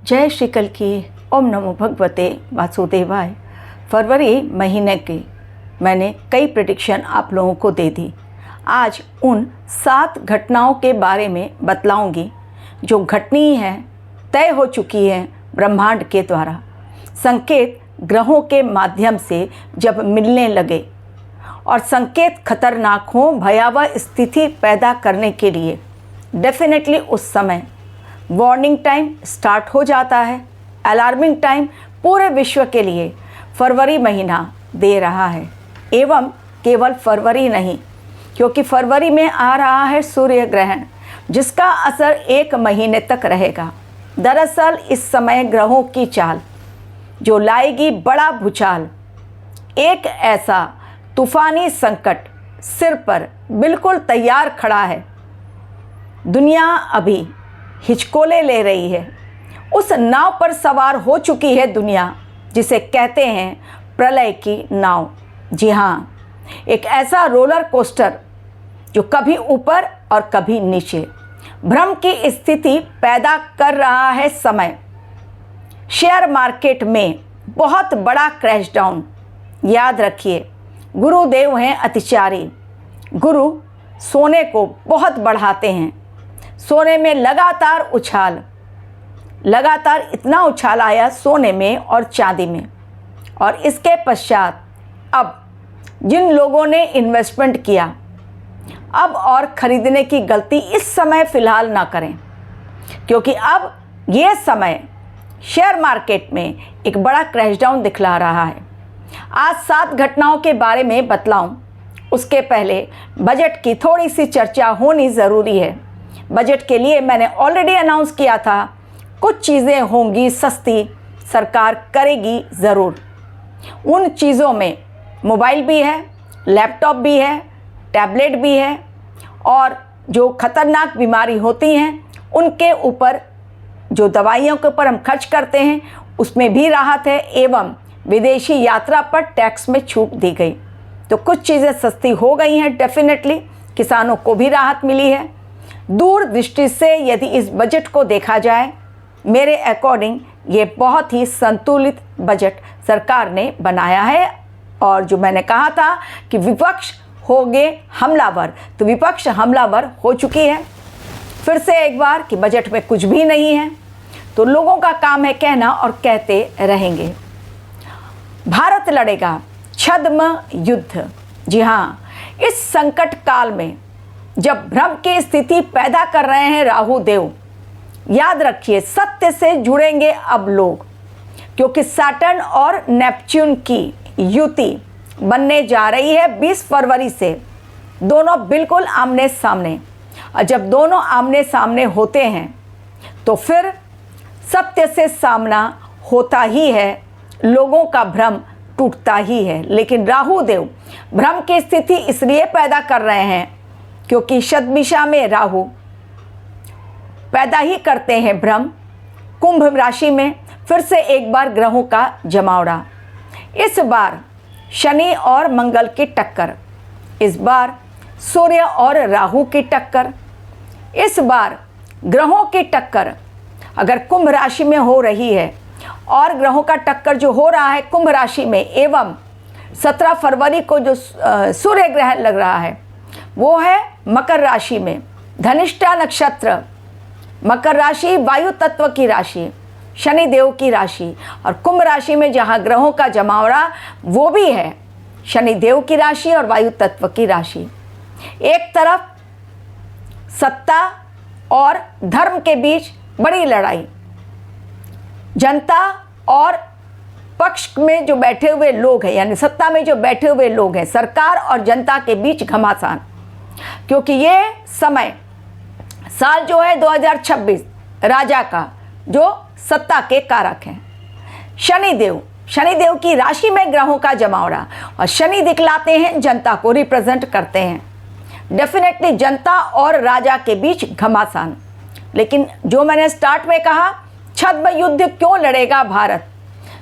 जय श्री कल की। ओम नमो भगवते वासुदेवाय। फरवरी महीने की मैंने कई प्रेडिक्शन आप लोगों को दे दी। आज उन 7 घटनाओं के बारे में बतलाऊंगी जो घटनीय है, तय हो चुकी है ब्रह्मांड के द्वारा। संकेत ग्रहों के माध्यम से जब मिलने लगे और संकेत खतरनाक हो, भयावह स्थिति पैदा करने के लिए डेफिनेटली उस समय वार्निंग टाइम स्टार्ट हो जाता है। अलार्मिंग टाइम पूरे विश्व के लिए फरवरी महीना दे रहा है। एवं केवल फरवरी नहीं, क्योंकि फरवरी में आ रहा है सूर्य ग्रहण, जिसका असर 1 महीने तक रहेगा। दरअसल इस समय ग्रहों की चाल जो लाएगी बड़ा भूचाल, एक ऐसा तूफानी संकट सिर पर बिल्कुल तैयार खड़ा है। दुनिया अभी हिचकोले ले रही है। उस नाव पर सवार हो चुकी है दुनिया, जिसे कहते हैं प्रलय की नाव। जी हाँ, एक ऐसा रोलर कोस्टर जो कभी ऊपर और कभी नीचे भ्रम की स्थिति पैदा कर रहा है। समय शेयर मार्केट में बहुत बड़ा क्रैश डाउन। याद रखिए, गुरुदेव हैं अतिचारी। गुरु सोने को बहुत बढ़ाते हैं। सोने में लगातार उछाल, लगातार इतना उछाल आया सोने में और चांदी में। और इसके पश्चात अब जिन लोगों ने इन्वेस्टमेंट किया, अब और ख़रीदने की गलती इस समय फ़िलहाल ना करें, क्योंकि अब ये समय शेयर मार्केट में एक बड़ा क्रैश डाउन दिखला रहा है। आज 7 घटनाओं के बारे में बतलाऊं, उसके पहले बजट की थोड़ी सी चर्चा होनी ज़रूरी है। बजट के लिए मैंने ऑलरेडी अनाउंस किया था, कुछ चीज़ें होंगी सस्ती, सरकार करेगी ज़रूर। उन चीज़ों में मोबाइल भी है, लैपटॉप भी है, टैबलेट भी है, और जो खतरनाक बीमारी होती हैं उनके ऊपर, जो दवाइयों के ऊपर हम खर्च करते हैं, उसमें भी राहत है। एवं विदेशी यात्रा पर टैक्स में छूट दी गई, तो कुछ चीज़ें सस्ती हो गई हैं। डेफिनेटली किसानों को भी राहत मिली है। दूरदृष्टि से यदि इस बजट को देखा जाए, मेरे अकॉर्डिंग ये बहुत ही संतुलित बजट सरकार ने बनाया है। और जो मैंने कहा था कि विपक्ष होंगे हमलावर, तो विपक्ष हमलावर हो चुकी है। फिर से एक बार कि बजट में कुछ भी नहीं है, तो लोगों का काम है कहना और कहते रहेंगे। भारत लड़ेगा छद्म युद्ध। जी हाँ, इस संकट काल में जब भ्रम की स्थिति पैदा कर रहे हैं राहु देव, याद रखिए सत्य से जुड़ेंगे अब लोग, क्योंकि सैटर्न और नेपच्यून की युति बनने जा रही है 20 फरवरी से। दोनों बिल्कुल आमने सामने, और जब दोनों आमने सामने होते हैं तो फिर सत्य से सामना होता ही है, लोगों का भ्रम टूटता ही है। लेकिन राहु देव भ्रम की स्थिति इसलिए पैदा कर रहे हैं क्योंकि शतभिषा में राहु पैदा ही करते हैं भ्रम। कुंभ राशि में फिर से एक बार ग्रहों का जमावड़ा। इस बार शनि और मंगल की टक्कर, इस बार सूर्य और राहु की टक्कर, इस बार ग्रहों की टक्कर अगर कुंभ राशि में हो रही है, और ग्रहों का टक्कर जो हो रहा है कुंभ राशि में, एवं 17 फरवरी को जो सूर्य ग्रहण लग रहा है वो है मकर राशि में। धनिष्ठा नक्षत्र, मकर राशि वायु तत्व की राशि, शनि देव की राशि, और कुंभ राशि में जहाँ ग्रहों का जमावड़ा वो भी है शनि देव की राशि और वायु तत्व की राशि। एक तरफ सत्ता और धर्म के बीच बड़ी लड़ाई, जनता और पक्ष में जो बैठे हुए लोग हैं, यानी सत्ता में जो बैठे हुए लोग हैं, सरकार और जनता के बीच घमासान। क्योंकि ये समय साल जो है 2026 राजा का, जो सत्ता के कारक हैं। शनिदेव की राशि में ग्रहों का जमावड़ा, और शनि दिखलाते हैं जनता को, रिप्रेजेंट करते हैं। डेफिनेटली जनता और राजा के बीच घमासान। लेकिन जो मैंने स्टार्ट में कहा, छद्म युद्ध क्यों लड़ेगा भारत,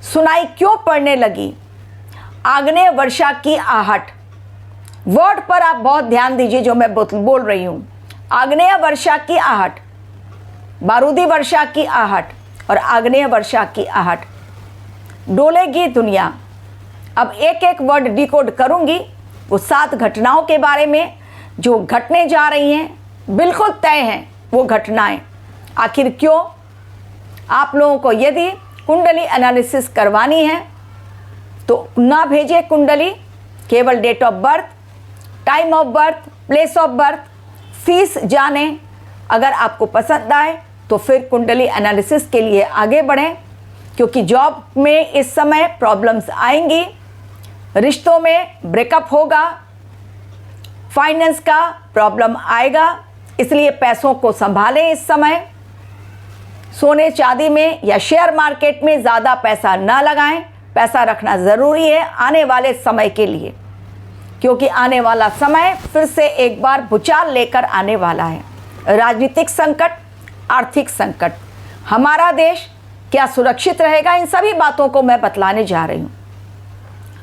सुनाई क्यों पड़ने लगी आग्नेय वर्षा की आहट। वर्ड पर आप बहुत ध्यान दीजिए जो मैं बोल रही हूँ। आग्नेय वर्षा की आहट, बारूदी वर्षा की आहट, और आग्नेय वर्षा की आहट। डोलेगी दुनिया। अब एक एक वर्ड डिकोड करूंगी। वो 7 घटनाओं के बारे में जो घटने जा रही हैं, बिल्कुल तय हैं वो घटनाएं। आखिर क्यों? आप लोगों को यदि कुंडली एनालिसिस करवानी है तो ना भेजिए कुंडली, केवल date of birth, time of birth, place of birth, fees जाने। अगर आपको पसंद आए तो फिर कुंडली एनालिसिस के लिए आगे बढ़ें, क्योंकि जॉब में इस समय प्रॉब्लम्स आएंगी, रिश्तों में ब्रेकअप होगा, फाइनेंस का प्रॉब्लम आएगा, इसलिए पैसों को संभालें। इस समय सोने चांदी में या शेयर मार्केट में ज़्यादा पैसा ना लगाएं। पैसा रखना ज़रूरी है आने वाले समय के लिए, क्योंकि आने वाला समय फिर से एक बार भूचाल लेकर आने वाला है। राजनीतिक संकट, आर्थिक संकट, हमारा देश क्या सुरक्षित रहेगा, इन सभी बातों को मैं बतलाने जा रही हूँ।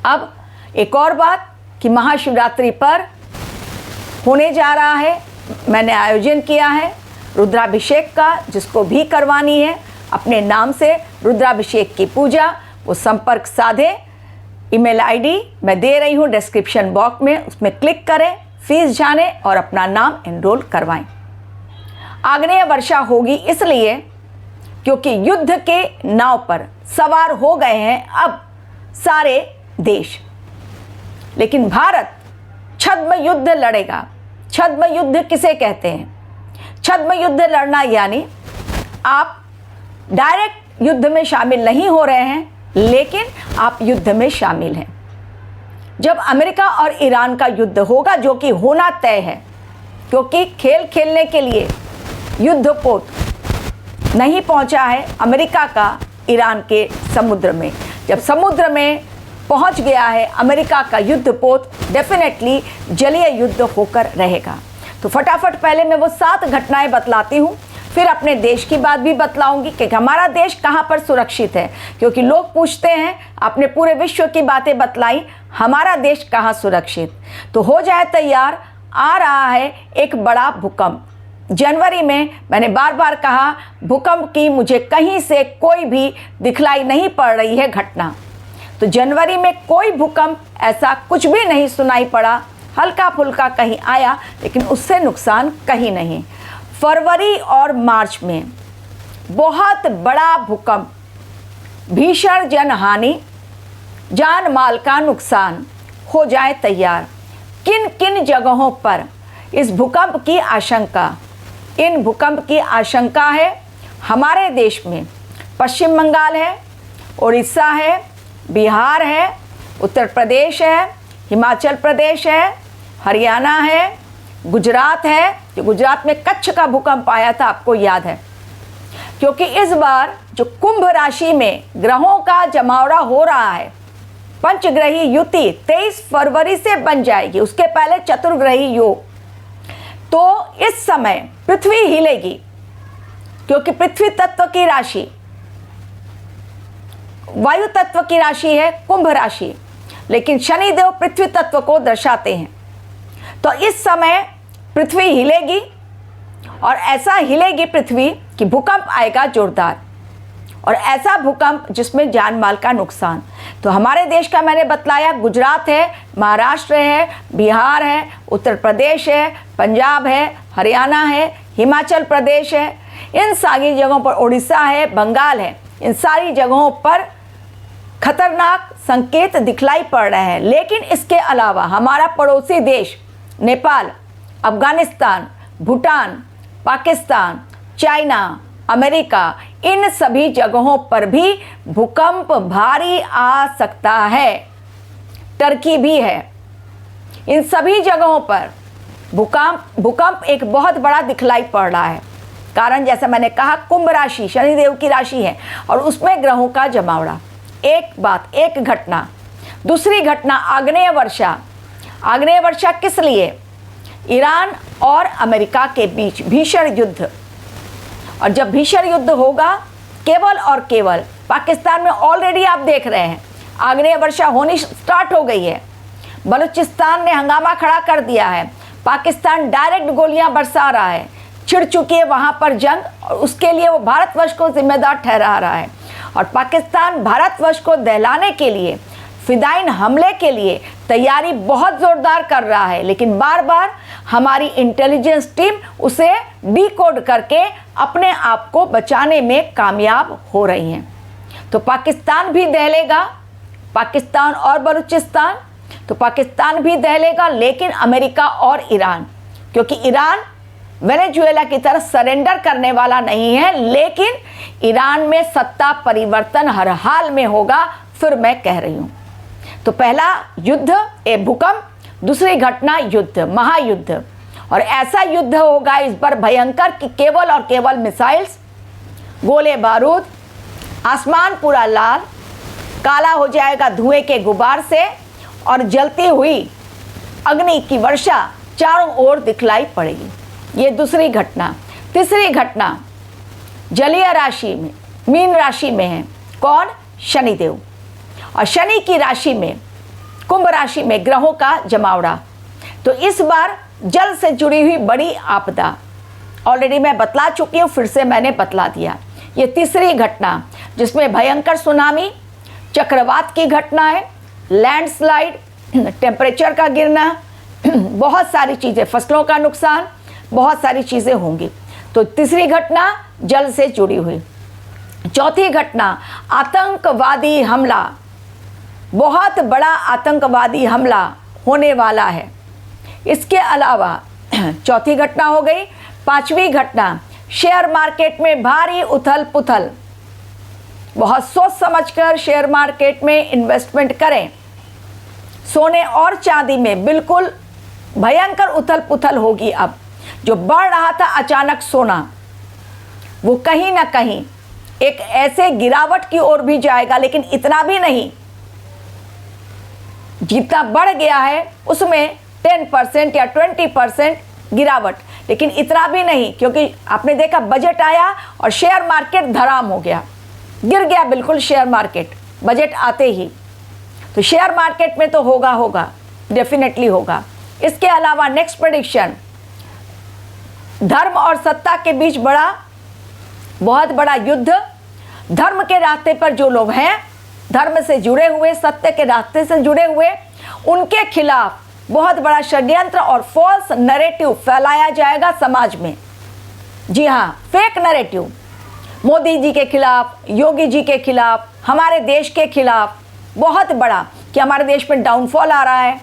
अब एक और बात कि महाशिवरात्रि पर होने जा रहा है, मैंने आयोजन किया है रुद्राभिषेक का। जिसको भी करवानी है अपने नाम से रुद्राभिषेक की पूजा, वो संपर्क साधे। ईमेल आईडी मैं दे रही हूँ डिस्क्रिप्शन बॉक्स में, उसमें क्लिक करें, फीस जाने और अपना नाम एनरोल करवाएं। आग्नेय वर्षा होगी इसलिए क्योंकि युद्ध के नाव पर सवार हो गए हैं अब सारे देश। लेकिन भारत छद्म युद्ध लड़ेगा। छद्म युद्ध किसे कहते हैं? छद्म युद्ध लड़ना यानी आप डायरेक्ट युद्ध में शामिल नहीं हो रहे हैं, लेकिन आप युद्ध में शामिल हैं। जब अमेरिका और ईरान का युद्ध होगा, जो कि होना तय है, क्योंकि खेल खेलने के लिए युद्धपोत नहीं पहुंचा है अमेरिका का ईरान के समुद्र में। जब समुद्र में पहुंच गया है अमेरिका का युद्धपोत, डेफिनेटली जलीय युद्ध होकर रहेगा। तो फटाफट पहले मैं वो 7 घटनाएं बतलाती हूँ, फिर अपने देश की बात भी बतलाऊंगी कि हमारा देश कहाँ पर सुरक्षित है, क्योंकि लोग पूछते हैं, आपने पूरे विश्व की बातें बतलाई, हमारा देश कहाँ सुरक्षित। तो हो जाए तैयार, आ रहा है एक बड़ा भूकंप। जनवरी में मैंने बार बार कहा भूकंप की मुझे कहीं से कोई भी दिखलाई नहीं पड़ रही है घटना। तो जनवरी में कोई भूकंप ऐसा कुछ भी नहीं सुनाई पड़ा, हल्का फुल्का कहीं आया, लेकिन उससे नुकसान कहीं नहीं। फरवरी और मार्च में बहुत बड़ा भूकंप, भीषण जनहानि, जान माल का नुकसान। हो जाए तैयार। किन किन जगहों पर इस भूकंप की आशंका? इन भूकंप की आशंका है हमारे देश में पश्चिम बंगाल है, उड़ीसा है, बिहार है, उत्तर प्रदेश है, हिमाचल प्रदेश है, हरियाणा है, गुजरात है। जो गुजरात में कच्छ का भूकंप आया था, आपको याद है, क्योंकि इस बार जो कुंभ राशि में ग्रहों का जमावड़ा हो रहा है, पंचग्रही युति 23 फरवरी से बन जाएगी, उसके पहले चतुर्ग्रही योग। तो इस समय पृथ्वी हिलेगी, क्योंकि पृथ्वी तत्व की राशि वायु तत्व की राशि है कुंभ राशि, लेकिन शनिदेव पृथ्वी तत्व को दर्शाते हैं। तो इस समय पृथ्वी हिलेगी, और ऐसा हिलेगी पृथ्वी कि भूकंप आएगा जोरदार, और ऐसा भूकंप जिसमें जान माल का नुकसान। तो हमारे देश का मैंने बतलाया, गुजरात है, महाराष्ट्र है, बिहार है, उत्तर प्रदेश है, पंजाब है, हरियाणा है, हिमाचल प्रदेश है, इन सारी जगहों पर, उड़ीसा है, बंगाल है, इन सारी जगहों पर खतरनाक संकेत दिखलाई पड़ रहे हैं। लेकिन इसके अलावा हमारा पड़ोसी देश नेपाल, अफगानिस्तान, भूटान, पाकिस्तान, चाइना, अमेरिका, इन सभी जगहों पर भी भूकंप भारी आ सकता है। टर्की भी है। इन सभी जगहों पर भूकंप एक बहुत बड़ा दिखलाई पड़ रहा है। कारण जैसा मैंने कहा, कुंभ राशि शनिदेव की राशि है और उसमें ग्रहों का जमावड़ा। एक बात, एक घटना। दूसरी घटना, आग्नेय वर्षा। आग्नेय वर्षा किस लिए? ईरान और अमेरिका के बीच भीषण युद्ध। और जब भीषण युद्ध होगा, केवल और केवल पाकिस्तान में ऑलरेडी आप देख रहे हैं आग्नेय वर्षा होनी स्टार्ट हो गई है। बलूचिस्तान ने हंगामा खड़ा कर दिया है, पाकिस्तान डायरेक्ट गोलियां बरसा रहा है, छिड़ चुकी है वहाँ पर जंग, और उसके लिए वो भारतवर्ष को जिम्मेदार ठहरा रहा है। और पाकिस्तान भारतवर्ष को दहलाने के लिए, फिदाइन हमले के लिए तैयारी बहुत ज़ोरदार कर रहा है, लेकिन बार बार हमारी इंटेलिजेंस टीम उसे डिकोड करके अपने आप को बचाने में कामयाब हो रही हैं। तो पाकिस्तान भी दहलेगा, पाकिस्तान और बलूचिस्तान, तो पाकिस्तान भी दहलेगा, लेकिन अमेरिका और ईरान, क्योंकि ईरान वेनेजुएला की तरह सरेंडर करने वाला नहीं है, लेकिन ईरान में सत्ता परिवर्तन हर हाल में होगा, फिर मैं कह रही हूँ। तो पहला युद्ध ए भूकंप, दूसरी घटना युद्ध, महायुद्ध, और ऐसा युद्ध होगा इस बार भयंकर कि केवल और केवल मिसाइल्स, गोले बारूद, आसमान पूरा लाल काला हो जाएगा धुएं के गुबार से, और जलती हुई अग्नि की वर्षा चारों ओर दिखलाई पड़ेगी। ये दूसरी घटना। तीसरी घटना जलीय राशि में, मीन राशि में है कौन? शनिदेव, और शनि की राशि में, कुंभ राशि में ग्रहों का जमावड़ा। तो इस बार जल से जुड़ी हुई बड़ी आपदा, ऑलरेडी मैं बतला चुकी हूँ, फिर से मैंने बतला दिया। ये तीसरी घटना, जिसमें भयंकर सुनामी, चक्रवात की घटना है, लैंडस्लाइड, टेम्परेचर का गिरना, बहुत सारी चीज़ें, फसलों का नुकसान, बहुत सारी चीज़ें होंगी। तो तीसरी घटना जल से जुड़ी हुई। चौथी घटना आतंकवादी हमला, बहुत बड़ा आतंकवादी हमला होने वाला है। इसके अलावा चौथी घटना हो गई। पांचवी घटना शेयर मार्केट में भारी उथल पुथल, बहुत सोच समझकर शेयर मार्केट में इन्वेस्टमेंट करें। सोने और चांदी में बिल्कुल भयंकर उथल पुथल होगी। अब जो बढ़ रहा था अचानक सोना, वो कहीं ना कहीं एक ऐसे गिरावट की ओर भी जाएगा, लेकिन इतना भी नहीं, जितना बढ़ गया है उसमें 10% या 20% गिरावट, लेकिन इतना भी नहीं, क्योंकि आपने देखा बजट आया और शेयर मार्केट धड़ाम हो गया, गिर गया बिल्कुल शेयर मार्केट बजट आते ही। तो शेयर मार्केट में तो होगा, डेफिनेटली होगा। इसके अलावा नेक्स्ट प्रेडिक्शन, धर्म और सत्ता के बीच बहुत बड़ा युद्ध। धर्म के रास्ते पर जो लोग हैं, धर्म से जुड़े हुए, सत्य के रास्ते से जुड़े हुए, उनके खिलाफ बहुत बड़ा षड्यंत्र और फॉल्स नैरेटिव फैलाया जाएगा समाज में। जी हाँ, फेक नैरेटिव, मोदी जी के खिलाफ, योगी जी के खिलाफ, हमारे देश के खिलाफ बहुत बड़ा, कि हमारे देश में डाउनफॉल आ रहा है,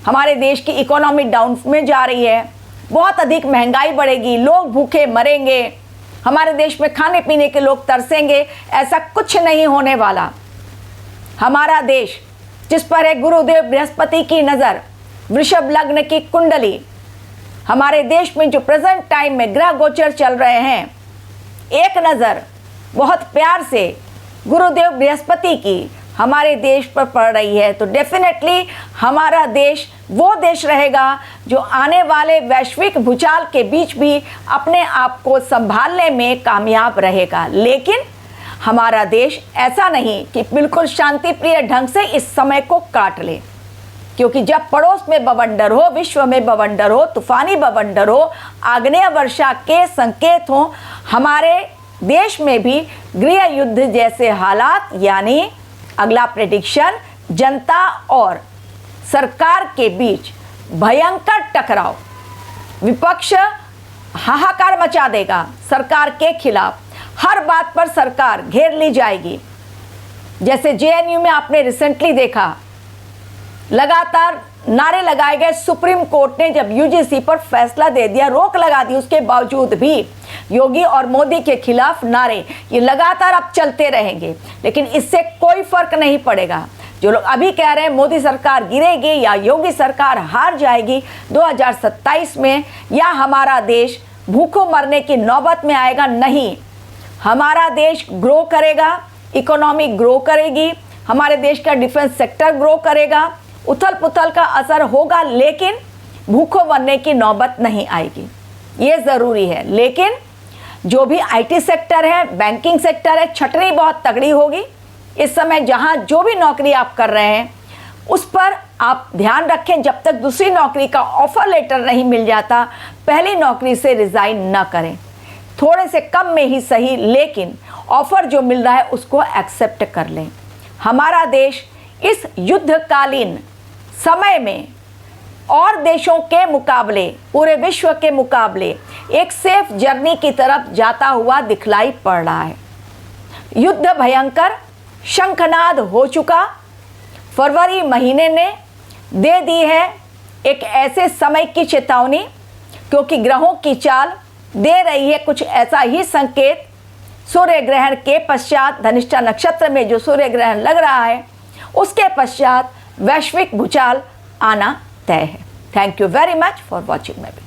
हमारे देश की इकोनॉमी डाउन में जा रही है, बहुत अधिक महंगाई बढ़ेगी, लोग भूखे मरेंगे, हमारे देश में खाने पीने के लोग तरसेंगे। ऐसा कुछ नहीं होने वाला। हमारा देश, जिस पर है गुरुदेव बृहस्पति की नज़र, वृषभ लग्न की कुंडली, हमारे देश में जो प्रेजेंट टाइम में ग्रह गोचर चल रहे हैं, एक नज़र बहुत प्यार से गुरुदेव बृहस्पति की हमारे देश पर पड़ रही है। तो डेफिनेटली हमारा देश वो देश रहेगा जो आने वाले वैश्विक भूचाल के बीच भी अपने आप को संभालने में कामयाब रहेगा। लेकिन हमारा देश ऐसा नहीं कि बिल्कुल शांति प्रिय ढंग से इस समय को काट ले, क्योंकि जब पड़ोस में बवंडर हो, विश्व में बवंडर हो, तूफानी बवंडर हो, आग्नेय वर्षा के संकेत हो, हमारे देश में भी गृह युद्ध जैसे हालात, यानी अगला प्रेडिक्शन, जनता और सरकार के बीच भयंकर टकराव, विपक्ष हाहाकार मचा देगा सरकार के खिलाफ, हर बात पर सरकार घेर ली जाएगी। जैसे जेएनयू में आपने रिसेंटली देखा, लगातार नारे लगाए गए, सुप्रीम कोर्ट ने जब यूजीसी पर फैसला दे दिया, रोक लगा दी, उसके बावजूद भी योगी और मोदी के खिलाफ नारे ये लगातार अब चलते रहेंगे। लेकिन इससे कोई फर्क नहीं पड़ेगा। जो लोग अभी कह रहे हैं मोदी सरकार गिरेगी या योगी सरकार हार जाएगी 2027 में, या हमारा देश भूखों मरने की नौबत में आएगा, नहीं, हमारा देश ग्रो करेगा, इकोनॉमी ग्रो करेगी, हमारे देश का डिफेंस सेक्टर ग्रो करेगा, उथल पुथल का असर होगा, लेकिन भूखों मरने की नौबत नहीं आएगी, ये ज़रूरी है। लेकिन जो भी आईटी सेक्टर है, बैंकिंग सेक्टर है, छटनी बहुत तगड़ी होगी। इस समय जहाँ जो भी नौकरी आप कर रहे हैं, उस पर आप ध्यान रखें, जब तक दूसरी नौकरी का ऑफर लेटर नहीं मिल जाता, पहली नौकरी से रिज़ाइन ना करें। थोड़े से कम में ही सही, लेकिन ऑफर जो मिल रहा है उसको एक्सेप्ट कर लें। हमारा देश इस युद्धकालीन समय में और देशों के मुकाबले, पूरे विश्व के मुकाबले एक सेफ जर्नी की तरफ जाता हुआ दिखलाई पड़ रहा है। युद्ध भयंकर, शंखनाद हो चुका। फरवरी महीने ने दे दी है एक ऐसे समय की चेतावनी, क्योंकि ग्रहों की चाल दे रही है कुछ ऐसा ही संकेत। सूर्य ग्रहण के पश्चात धनिष्ठा नक्षत्र में जो सूर्य ग्रहण लग रहा है, उसके पश्चात वैश्विक भूचाल आना तय है। Thank you very much for watching my video.